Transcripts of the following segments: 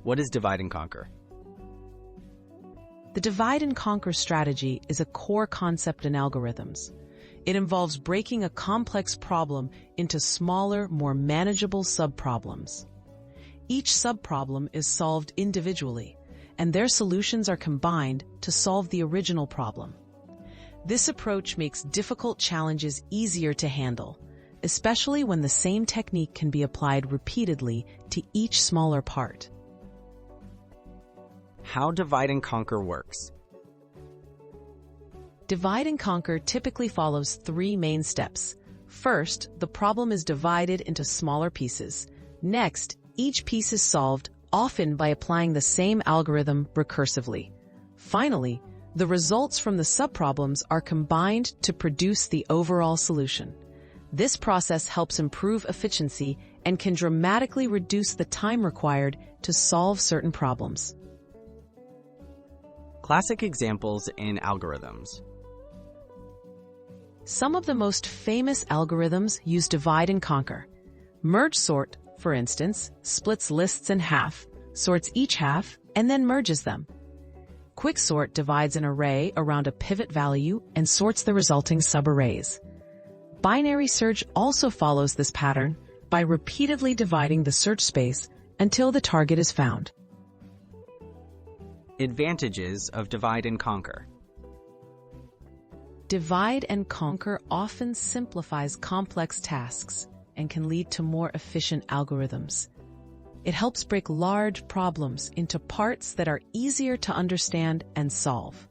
What is divide and conquer? The divide and conquer strategy is a core concept in algorithms. It involves breaking a complex problem into smaller, more manageable subproblems. Each subproblem is solved individually, and their solutions are combined to solve the original problem. This approach makes difficult challenges easier to handle, especially when the same technique can be applied repeatedly to each smaller part. How divide and conquer works? Divide and conquer typically follows three main steps. First, the problem is divided into smaller pieces. Next, each piece is solved, often by applying the same algorithm recursively. Finally, the results from the subproblems are combined to produce the overall solution. This process helps improve efficiency and can dramatically reduce the time required to solve certain problems. Classic examples in algorithms. Some of the most famous algorithms use divide and conquer. Merge sort, for instance, splits lists in half, sorts each half, and then merges them. Quicksort divides an array around a pivot value and sorts the resulting subarrays. Binary search also follows this pattern by repeatedly dividing the search space until the target is found. Advantages of divide and conquer. Divide and conquer often simplifies complex tasks and can lead to more efficient algorithms. It helps break large problems into parts that are easier to understand and solve.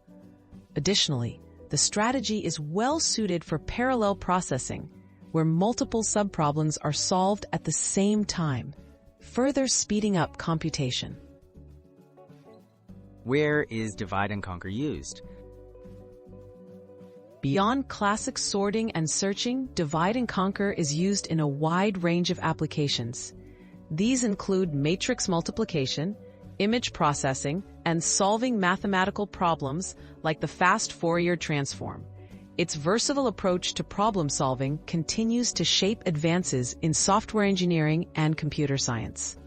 Additionally, the strategy is well suited for parallel processing, where multiple subproblems are solved at the same time, further speeding up computation. Where is divide and conquer used? Beyond classic sorting and searching, divide and conquer is used in a wide range of applications. These include matrix multiplication, image processing, and solving mathematical problems like the fast Fourier transform. Its versatile approach to problem solving continues to shape advances in software engineering and computer science.